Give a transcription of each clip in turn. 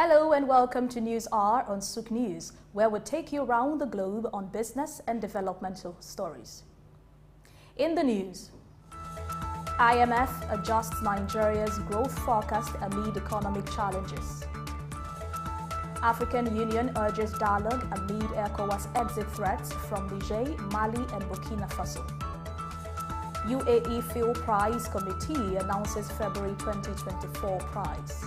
Hello and welcome to News Hour on Souq News, where we take you around the globe on business and developmental stories. In the news, IMF adjusts Nigeria's growth forecast amid economic challenges. African Union urges dialogue amid ECOWAS exit threats from Niger, Mali and Burkina Faso. UAE Fuel Prize Committee announces February 2024 prize.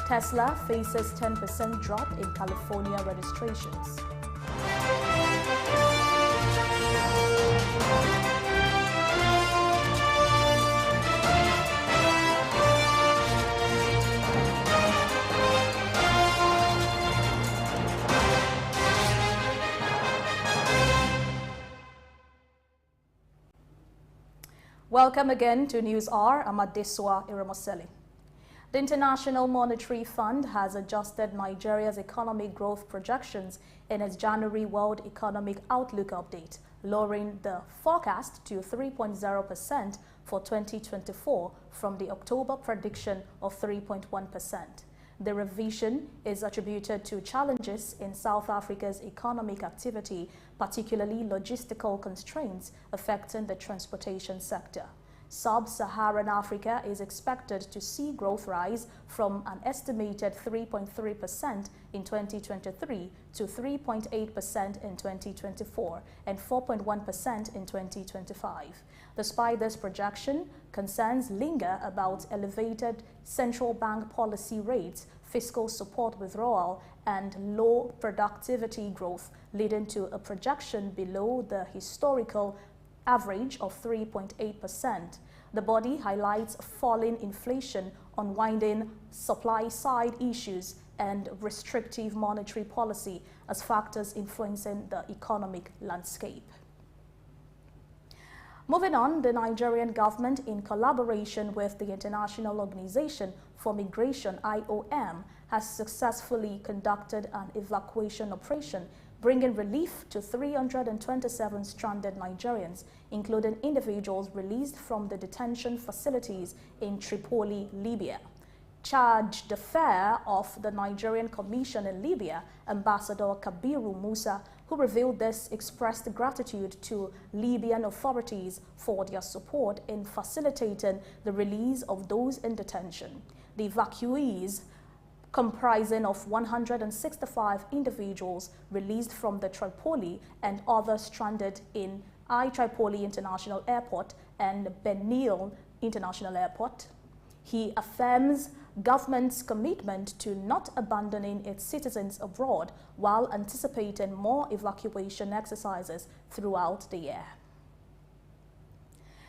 Tesla faces 10% drop in California registrations. Welcome again to News Hour. I'm Adesua Iramoseli. The International Monetary Fund has adjusted Nigeria's economic growth projections in its January World Economic Outlook update, lowering the forecast to 3.0% for 2024 from the October prediction of 3.1%. The revision is attributed to challenges in South Africa's economic activity, particularly logistical constraints affecting the transportation sector. Sub-Saharan Africa is expected to see growth rise from an estimated 3.3% in 2023 to 3.8% in 2024 and 4.1% in 2025. Despite this projection, concerns linger about elevated central bank policy rates, fiscal support withdrawal, and low productivity growth, leading to a projection below the historical average of 3.8%. The body highlights falling inflation, unwinding supply-side issues, and restrictive monetary policy as factors influencing the economic landscape. Moving on, the Nigerian government, in collaboration with the International Organization for Migration, IOM, has successfully conducted an evacuation operation bringing relief to 327 stranded Nigerians, including individuals released from the detention facilities in Tripoli, Libya. Charge d'affaires of the Nigerian Commission in Libya, Ambassador Kabiru Musa, who revealed this, expressed gratitude to Libyan authorities for their support in facilitating the release of those in detention. The evacuees, comprising of 165 individuals released from the Tripoli and others stranded in Tripoli International Airport and Benil International Airport. He affirms government's commitment to not abandoning its citizens abroad while anticipating more evacuation exercises throughout the year.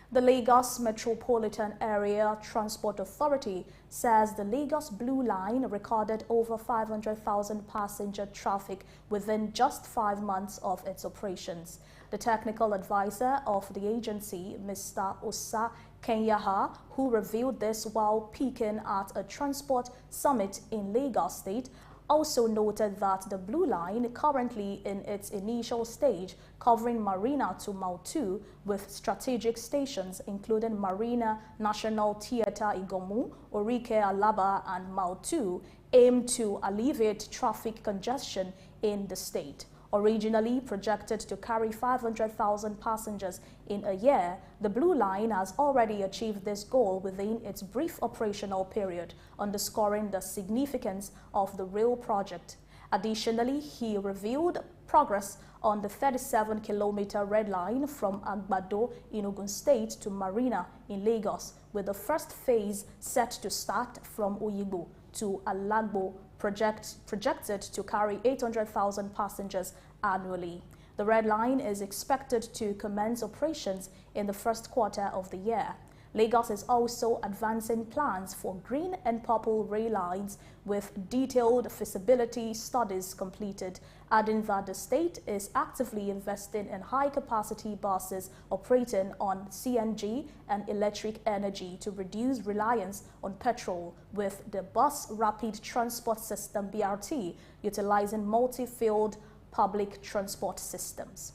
The Lagos Metropolitan Area Transport Authority says the Lagos Blue Line recorded over 500,000 passenger traffic within just 5 months of its operations. The technical advisor of the agency, Mr. Osa Kenyaha, who revealed this while speaking at a transport summit in Lagos State, also noted that the Blue Line, currently in its initial stage, covering Marina to Mautu with strategic stations including Marina National Theatre Igomu, Orike Alaba and Mautu, aim to alleviate traffic congestion in the state. Originally projected to carry 500,000 passengers in a year, the Blue Line has already achieved this goal within its brief operational period, underscoring the significance of the rail project. Additionally, he revealed progress on the 37-kilometer red line from Agbado in Ogun State to Marina in Lagos, with the first phase set to start from Oyigbo to Alagbo, projected to carry 800,000 passengers annually. The red line is expected to commence operations in the first quarter of the year. Lagos is also advancing plans for green and purple rail lines with detailed feasibility studies completed, adding that the state is actively investing in high-capacity buses operating on CNG and electric energy to reduce reliance on petrol, with the Bus Rapid Transport System BRT utilizing multi-field public transport systems.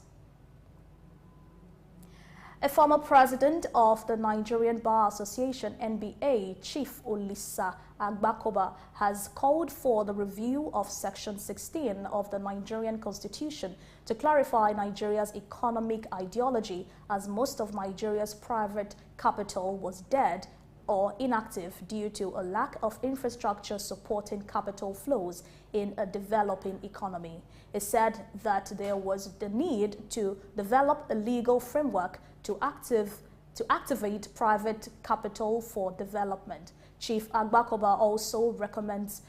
A former president of the Nigerian Bar Association (NBA), Chief Olisa Agbakoba, has called for the review of Section 16 of the Nigerian Constitution to clarify Nigeria's economic ideology, as most of Nigeria's private capital was dead or inactive due to a lack of infrastructure supporting capital flows in a developing economy. It said that there was the need to develop a legal framework to activate private capital for development. Chief Agbakoba also recommends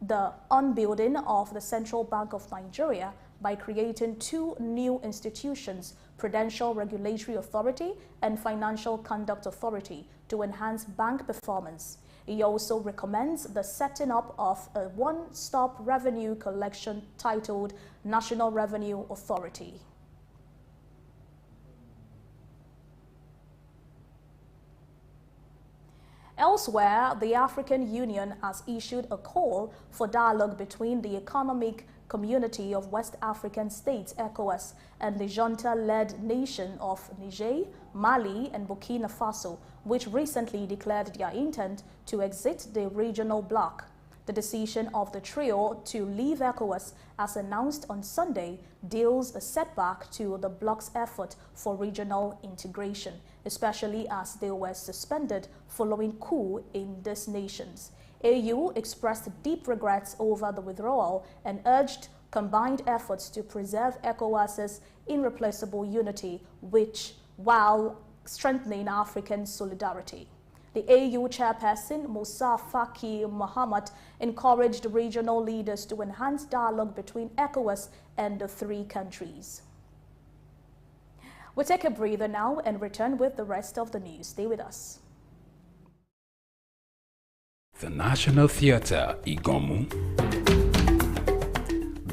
the unbuilding of the Central Bank of Nigeria by creating two new institutions, Prudential Regulatory Authority and Financial Conduct Authority, to enhance bank performance. He also recommends the setting up of a one-stop revenue collection titled National Revenue Authority. Elsewhere, the African Union has issued a call for dialogue between the Economic Community of West African States, ECOWAS, and the junta-led nation of Niger, Mali, and Burkina Faso, which recently declared their intent to exit the regional bloc. The decision of the trio to leave ECOWAS, as announced on Sunday, deals a setback to the bloc's effort for regional integration, especially as they were suspended following coup in these nations. AU expressed deep regrets over the withdrawal and urged combined efforts to preserve ECOWAS's irreplaceable unity, while strengthening African solidarity. The AU chairperson, Moussa Faki Mohammed, encouraged regional leaders to enhance dialogue between ECOWAS and the three countries. We'll take a breather now and return with the rest of the news. Stay with us. The National Theatre, Igomu,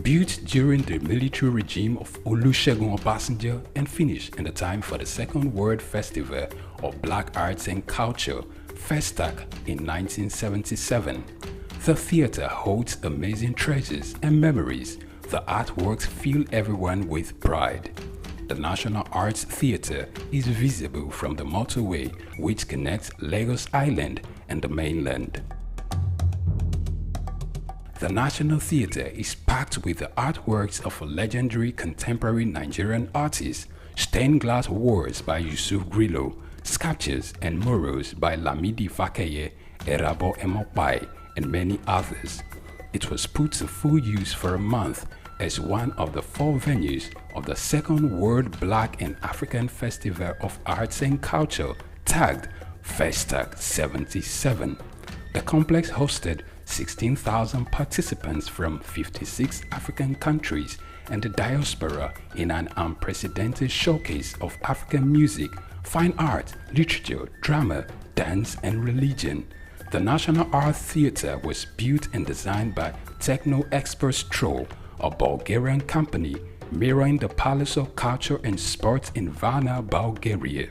built during the military regime of Olusegun Obasanjo and finished in the time for the Second World Festival of Black Arts and Culture, Souq, in 1977. The theatre holds amazing treasures and memories. The artworks fill everyone with pride. The National Arts Theatre is visible from the motorway which connects Lagos Island and the mainland. The National Theatre is packed with the artworks of legendary contemporary Nigerian artists, stained glass walls by Yusuf Grillo, sculptures and murals by Lamidi Fakeye, Erabo Emopai, and many others. It was put to full use for a month as one of the 4 venues of the Second World Black and African Festival of Arts and Culture, tagged Souq 77. The complex hosted 16,000 participants from 56 African countries and the diaspora in an unprecedented showcase of African music, fine art, literature, drama, dance, and religion. The National Art Theatre was built and designed by Techno Experts Troll, a Bulgarian company mirroring the Palace of Culture and Sports in Varna, Bulgaria.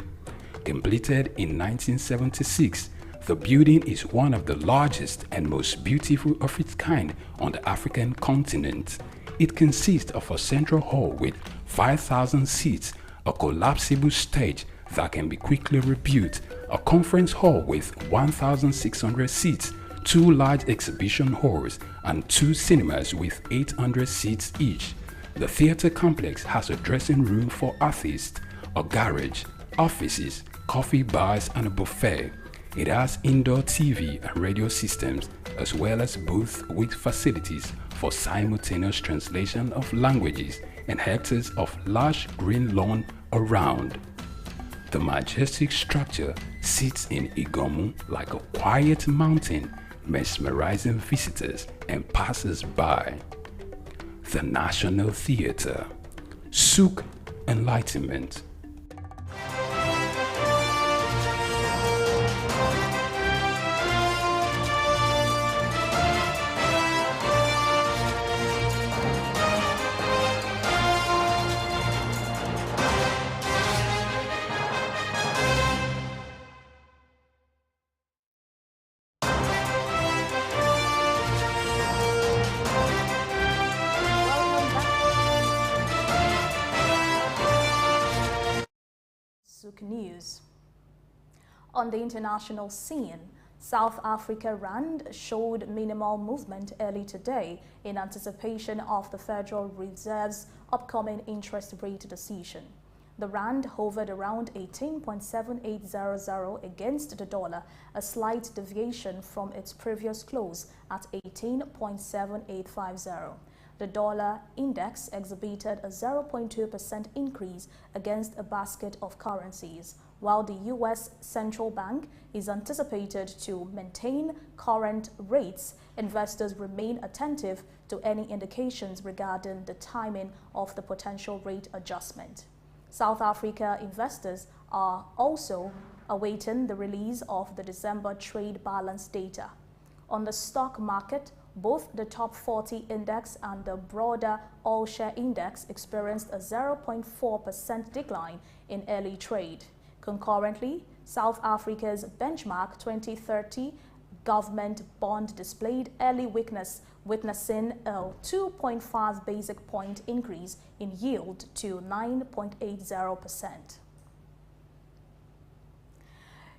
Completed in 1976, the building is one of the largest and most beautiful of its kind on the African continent. It consists of a central hall with 5,000 seats, a collapsible stage that can be quickly rebuilt, a conference hall with 1,600 seats, 2 large exhibition halls, and 2 cinemas with 800 seats each. The theatre complex has a dressing room for artists, a garage, offices, coffee bars, and a buffet. It has indoor TV and radio systems, as well as booths with facilities for simultaneous translation of languages and hectares of lush green lawn around. The majestic structure sits in Igomu like a quiet mountain, mesmerizing visitors and passers-by. The National Theatre, Souq Enlightenment. Souq News. On the international scene, South Africa Rand showed minimal movement early today in anticipation of the Federal Reserve's upcoming interest rate decision. The Rand hovered around 18.7800 against the dollar, a slight deviation from its previous close at 18.7850. The dollar index exhibited a 0.2% increase against a basket of currencies, while the U.S. Central Bank is anticipated to maintain current rates. Investors remain attentive to any indications regarding the timing of the potential rate adjustment. South Africa investors are also awaiting the release of the December trade balance data. On the stock market, both the top 40 index and the broader all-share index experienced a 0.4% decline in early trade. Concurrently, South Africa's benchmark 2030 government bond displayed early weakness, witnessing a 2.5 basic point increase in yield to 9.80%.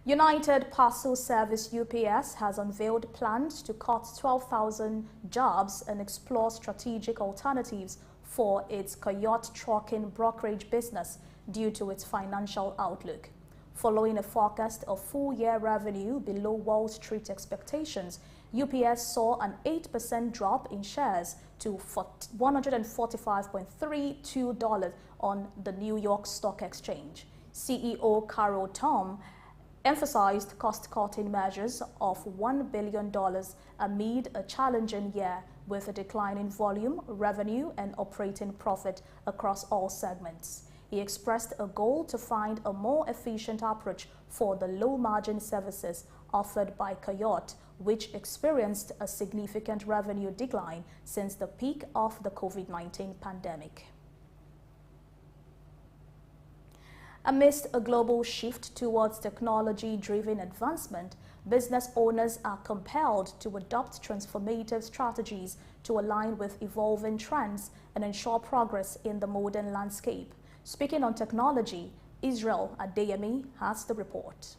United Parcel Service UPS has unveiled plans to cut 12,000 jobs and explore strategic alternatives for its Coyote trucking brokerage business due to its financial outlook. Following a forecast of full-year revenue below Wall Street expectations, UPS saw an 8% drop in shares to $145.32 on the New York Stock Exchange. CEO Carol Tom emphasized cost-cutting measures of $1 billion amid a challenging year with a decline in volume, revenue, and operating profit across all segments. He expressed a goal to find a more efficient approach for the low-margin services offered by Coyote, which experienced a significant revenue decline since the peak of the COVID-19 pandemic. Amidst a global shift towards technology-driven advancement, business owners are compelled to adopt transformative strategies to align with evolving trends and ensure progress in the modern landscape. Speaking on technology, Israel Adeyemi has the report.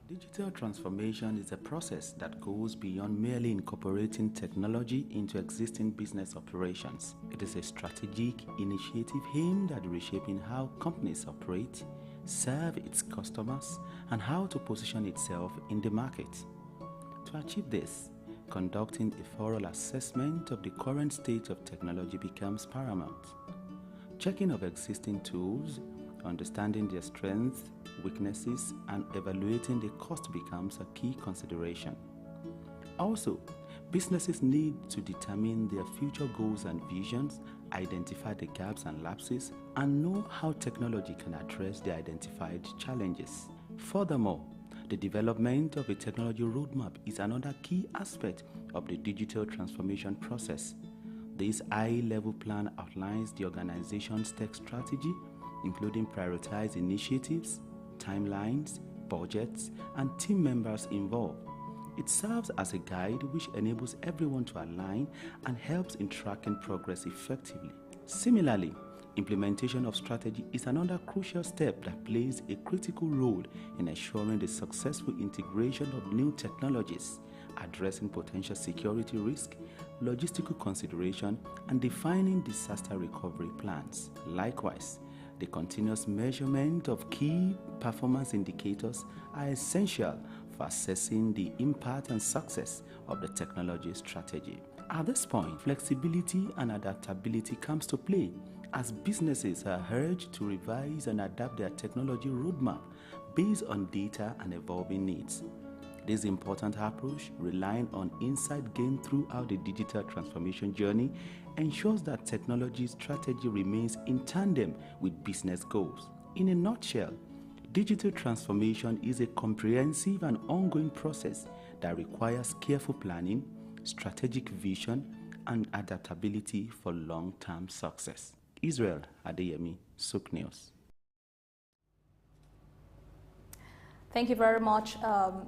Digital transformation is a process that goes beyond merely incorporating technology into existing business operations. It is a strategic initiative aimed at reshaping how companies operate, serve its customers, and how to position itself in the market. To achieve this, conducting a thorough assessment of the current state of technology becomes paramount. Checking of existing tools, understanding their strengths, weaknesses, and evaluating the cost becomes a key consideration. Also, businesses need to determine their future goals and visions, identify the gaps and lapses, and know how technology can address the identified challenges. Furthermore, the development of a technology roadmap is another key aspect of the digital transformation process. This high-level plan outlines the organization's tech strategy, including prioritized initiatives, timelines, budgets, and team members involved. It serves as a guide which enables everyone to align and helps in tracking progress effectively. Similarly, implementation of strategy is another crucial step that plays a critical role in ensuring the successful integration of new technologies, addressing potential security risk, logistical consideration, and defining disaster recovery plans. Likewise, the continuous measurement of key performance indicators are essential for assessing the impact and success of the technology strategy. At this point, flexibility and adaptability comes to play as businesses are urged to revise and adapt their technology roadmap based on data and evolving needs. This important approach, relying on insight gained throughout the digital transformation journey, ensures that technology strategy remains in tandem with business goals. In a nutshell, digital transformation is a comprehensive and ongoing process that requires careful planning, strategic vision, and adaptability for long-term success. Israel Adeyemi, Souq News. Thank you very much,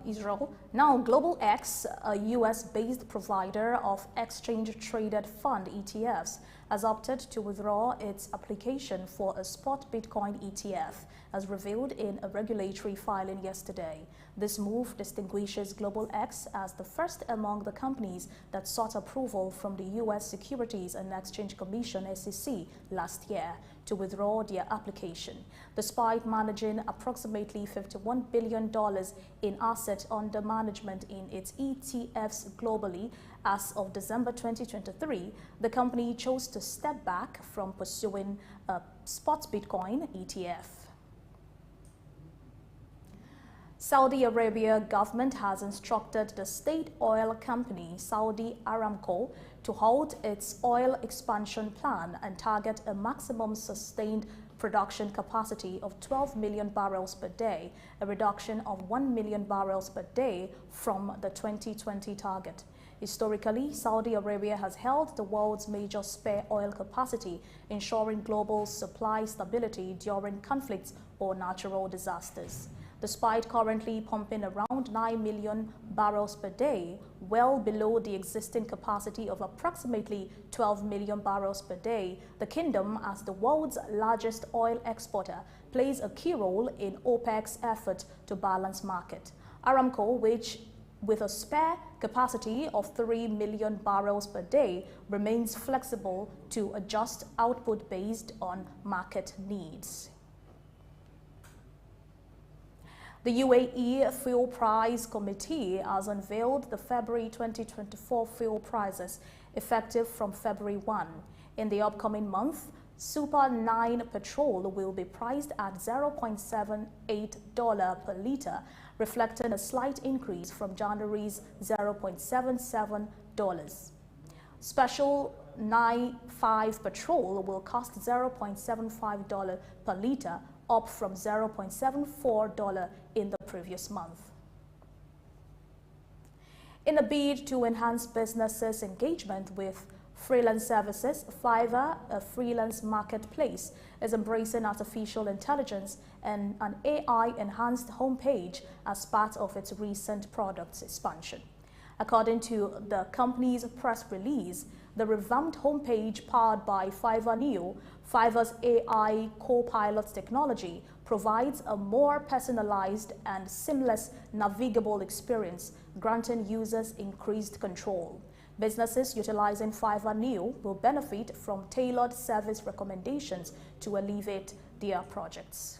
Israel. Now, Global X, a US-based provider of exchange-traded fund ETFs, has opted to withdraw its application for a spot Bitcoin ETF, as revealed in a regulatory filing yesterday. This move distinguishes Global X as the first among the companies that sought approval from the US Securities and Exchange Commission (SEC) last year to withdraw their application, despite managing approximately $51 billion in assets under management in its ETFs globally. As of December 2023, the company chose to step back from pursuing a spot Bitcoin ETF. Saudi Arabia government has instructed the state oil company Saudi Aramco to halt its oil expansion plan and target a maximum sustained production capacity of 12 million barrels per day, a reduction of 1 million barrels per day from the 2020 target. Historically, Saudi Arabia has held the world's major spare oil capacity, ensuring global supply stability during conflicts or natural disasters. Despite currently pumping around 9 million barrels per day, well below the existing capacity of approximately 12 million barrels per day, the kingdom, as the world's largest oil exporter, plays a key role in OPEC's effort to balance market. Aramco, which with a spare capacity of 3 million barrels per day, remains flexible to adjust output based on market needs. The UAE Fuel Price Committee has unveiled the February 2024 fuel prices effective from February 1. In the upcoming month, Super 9 petrol will be priced at $0.78 per litre, reflecting a slight increase from January's $0.77. Special 95 petrol will cost $0.75 per litre, up from $0.74 in the previous month. In a bid to enhance businesses' engagement with freelance services, Fiverr, a freelance marketplace, is embracing artificial intelligence and an AI-enhanced homepage as part of its recent product expansion. According to the company's press release, the revamped homepage powered by Fiverr Neo, Fiverr's AI co-pilot technology, provides a more personalized and seamless navigable experience, granting users increased control. Businesses utilizing Fiverr Neo will benefit from tailored service recommendations to alleviate their projects.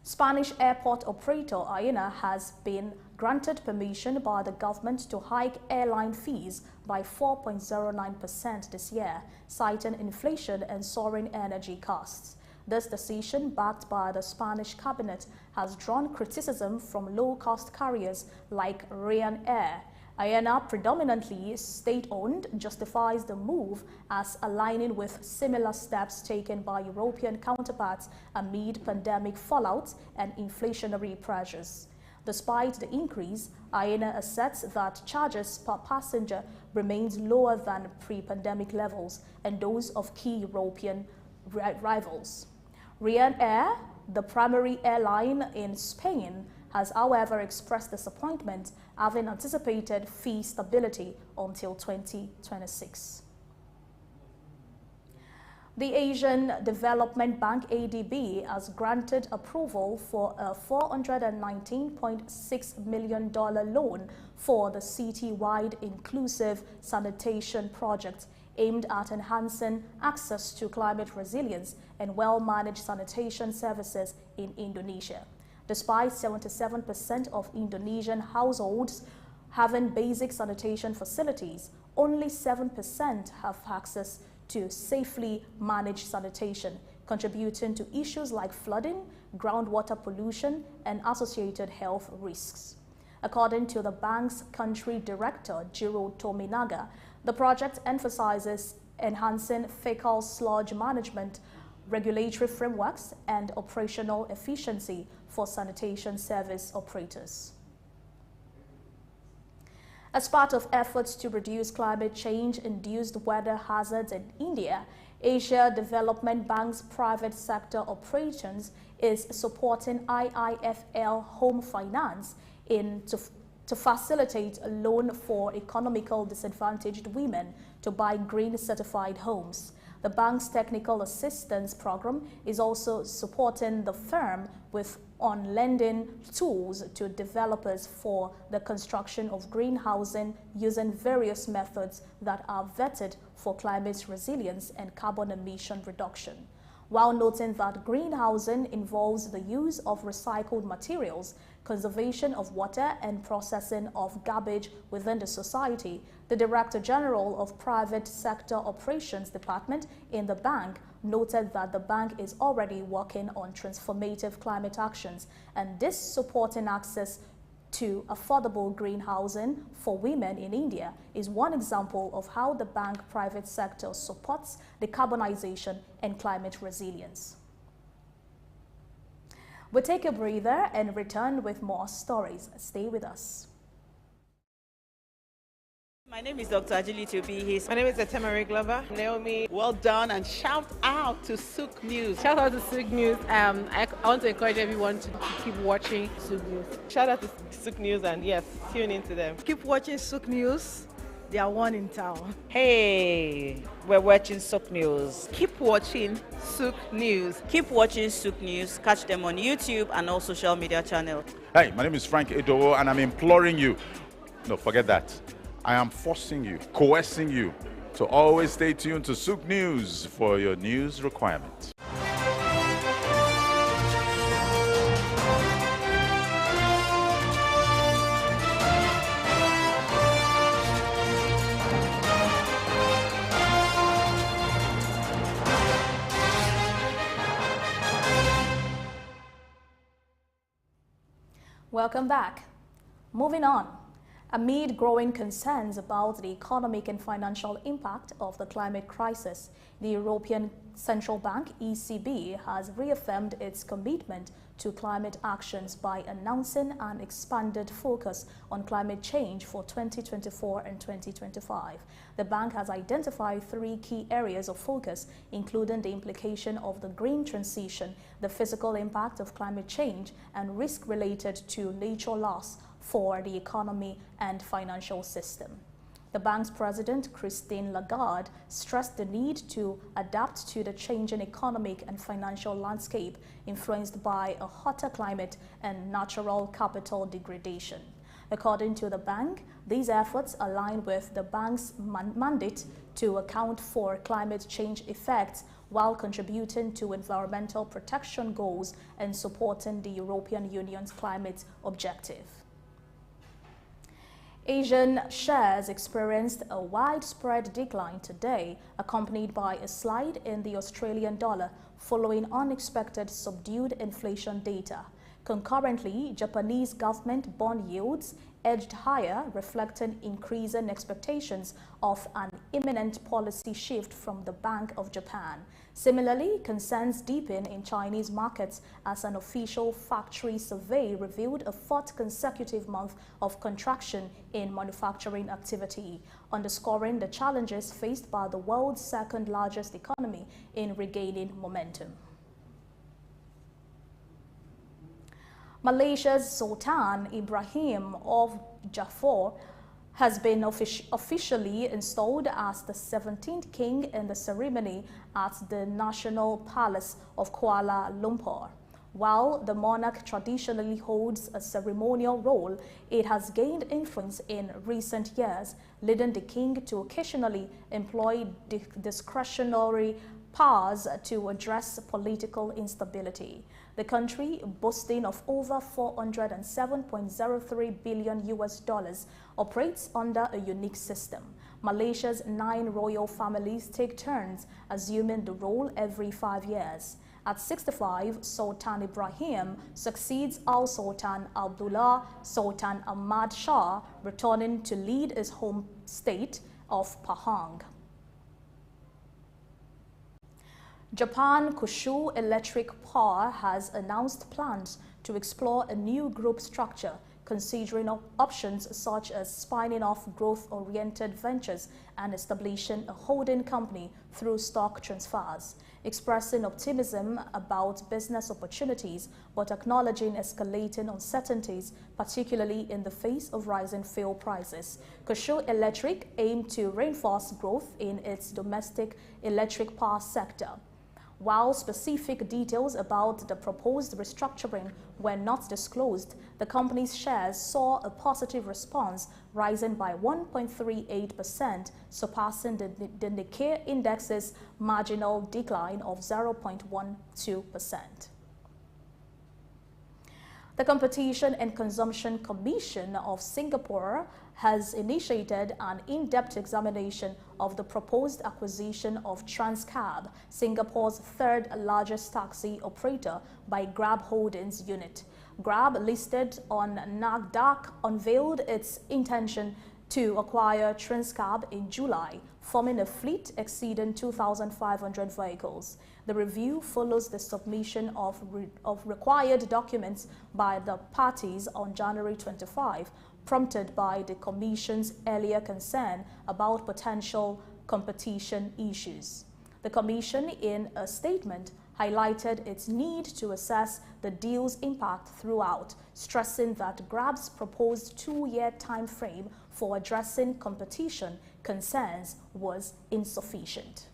Spanish airport operator Aena has been granted permission by the government to hike airline fees by 4.09% this year, citing inflation and soaring energy costs. This decision, backed by the Spanish cabinet, has drawn criticism from low-cost carriers like Ryanair. Aena, predominantly state-owned, justifies the move as aligning with similar steps taken by European counterparts amid pandemic fallout and inflationary pressures. Despite the increase, Aena asserts that charges per passenger remains lower than pre-pandemic levels and those of key European rivals. Ryanair, the primary airline in Spain, has however expressed disappointment, having anticipated fee stability until 2026. The Asian Development Bank (ADB) has granted approval for a $419.6 million loan for the city-wide inclusive sanitation project aimed at enhancing access to climate resilience and well-managed sanitation services in Indonesia. Despite 77% of Indonesian households having basic sanitation facilities, only 7% have access to safely managed sanitation, contributing to issues like flooding, groundwater pollution, and associated health risks. According to the bank's country director, Jiro Tominaga, the project emphasizes enhancing fecal sludge management, regulatory frameworks, and operational efficiency for sanitation service operators. As part of efforts to reduce climate change-induced weather hazards in India, Asia Development Bank's private sector operations is supporting IIFL Home Finance to facilitate a loan for economical disadvantaged women to buy green certified homes. The bank's technical assistance program is also supporting the firm with on-lending tools to developers for the construction of green housing using various methods that are vetted for climate resilience and carbon emission reduction. While noting that green housing involves the use of recycled materials, conservation of water and processing of garbage within the society, the Director General of Private Sector Operations Department in the bank noted that the bank is already working on transformative climate actions, and this supporting access to affordable green housing for women in India is one example of how the bank private sector supports decarbonization and climate resilience. We'll take a breather and return with more stories. Stay with us. My name is Dr. Agility Obi. My name is Etemere Glover. Naomi, well done, and shout out to Souq News. Shout out to Souq News. I want to encourage everyone to keep watching Souq News. Shout out to Souq News, and yes, tune into them. Keep watching Souq News. They are one in town. Hey, we're watching Souq News. Keep watching Souq News. Keep watching Souq News. Catch them on YouTube and all social media channels. Hey, my name is Frank Edowo, and I'm imploring you. No, forget that. I am forcing you, coercing you to always stay tuned to Souq News for your news requirements. Welcome back. Moving on. Amid growing concerns about the economic and financial impact of the climate crisis, the European Central Bank, ECB, has reaffirmed its commitment to climate actions by announcing an expanded focus on climate change for 2024 and 2025. The bank has identified 3 key areas of focus, including the implication of the green transition, the physical impact of climate change, and risk related to nature loss for the economy and financial system. The bank's president, Christine Lagarde, stressed the need to adapt to the changing economic and financial landscape influenced by a hotter climate and natural capital degradation. According to the bank, these efforts align with the bank's mandate to account for climate change effects while contributing to environmental protection goals and supporting the European Union's climate objective. Asian shares experienced a widespread decline today, accompanied by a slide in the Australian dollar following unexpected subdued inflation data. Concurrently, Japanese government bond yields edged higher, reflecting increasing expectations of an imminent policy shift from the Bank of Japan. Similarly, concerns deepen in Chinese markets as an official factory survey revealed a 4th consecutive month of contraction in manufacturing activity, underscoring the challenges faced by the world's 2nd largest economy in regaining momentum. Malaysia's Sultan Ibrahim of Johor has been officially installed as the 17th king in the ceremony at the National Palace of Kuala Lumpur. While the monarch traditionally holds a ceremonial role, it has gained influence in recent years, leading the king to occasionally employ discretionary powers to address political instability. The country, boasting of over $407.03 billion operates under a unique system. Malaysia's 9 royal families take turns assuming the role every 5 years. At 65, Sultan Ibrahim succeeds Al-Sultan Abdullah Sultan Ahmad Shah, returning to lead his home state of Pahang. Japan Kyushu Electric Power has announced plans to explore a new group structure considering options such as spinning off growth-oriented ventures and establishing a holding company through stock transfers, expressing optimism about business opportunities but acknowledging escalating uncertainties, particularly in the face of rising fuel prices. Souq Electric aimed to reinforce growth in its domestic electric power sector. While specific details about the proposed restructuring were not disclosed, the company's shares saw a positive response, rising by 1.38%, surpassing the Nikkei index's marginal decline of 0.12%. The Competition and Consumption Commission of Singapore has initiated an in-depth examination of the proposed acquisition of Transcab, Singapore's third-largest taxi operator, by Grab Holdings unit. Grab, listed on NASDAQ, unveiled its intention to acquire Transcab in July, forming a fleet exceeding 2,500 vehicles. The review follows the submission of required documents by the parties on January 25, prompted by the Commission's earlier concern about potential competition issues. The Commission, in a statement, highlighted its need to assess the deal's impact throughout, stressing that Grab's proposed 2-year time frame for addressing competition concerns was insufficient.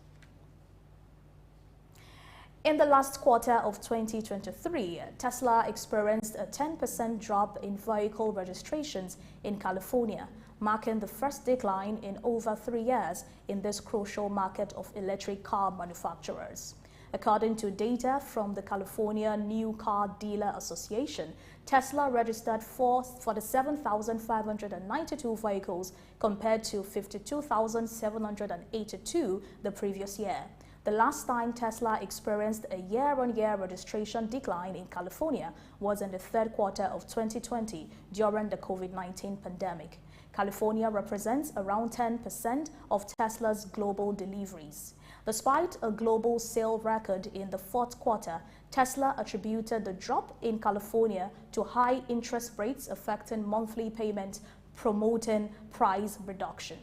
In the last quarter of 2023, Tesla experienced a 10% drop in vehicle registrations in California, marking the first decline in over 3 years in this crucial market of electric car manufacturers. According to data from the California New Car Dealer Association, Tesla registered 47,592 vehicles compared to 52,782 the previous year. The last time Tesla experienced a year-on-year registration decline in California was in the third quarter of 2020 during the COVID-19 pandemic. California represents around 10% of Tesla's global deliveries. Despite a global sale record in the fourth quarter, Tesla attributed the drop in California to high interest rates affecting monthly payments, promoting price reduction.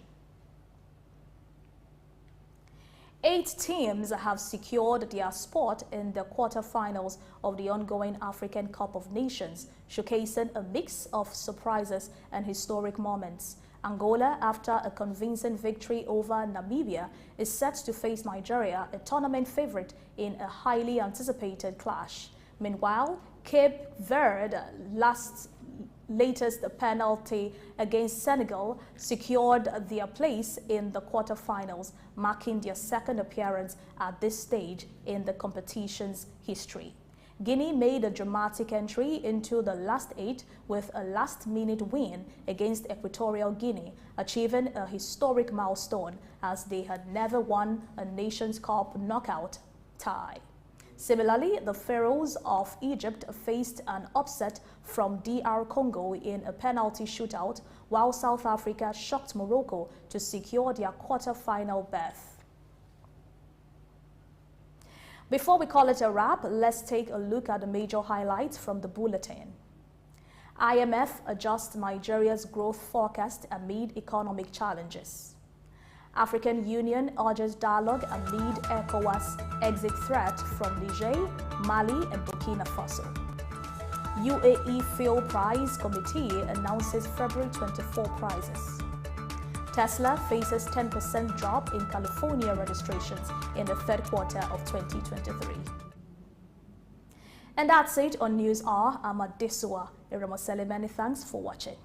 8 teams have secured their spot in the quarterfinals of the ongoing African Cup of Nations, showcasing a mix of surprises and historic moments. Angola, after a convincing victory over Namibia, is set to face Nigeria, a tournament favorite, in a highly anticipated clash. Meanwhile, Cape Verde, latest penalty against Senegal, secured their place in the quarterfinals, marking their second appearance at this stage in the competition's history. Guinea made a dramatic entry into the last 8 with a last-minute win against Equatorial Guinea, achieving a historic milestone as they had never won a Nations Cup knockout tie. Similarly, the Pharaohs of Egypt faced an upset from DR Congo in a penalty shootout, while South Africa shocked Morocco to secure their quarter-final berth. Before we call it a wrap, let's take a look at the major highlights from the bulletin. IMF adjusts Nigeria's growth forecast amid economic challenges. African Union urges dialogue amid ECOWAS exit threat from Niger, Mali and Burkina Faso. UAE Fuel Price Committee announces February 24 prices. Tesla faces 10% drop in California registrations in the third quarter of 2023. And that's it on News Hour. I'm Adesua Iremosele. Many thanks for watching.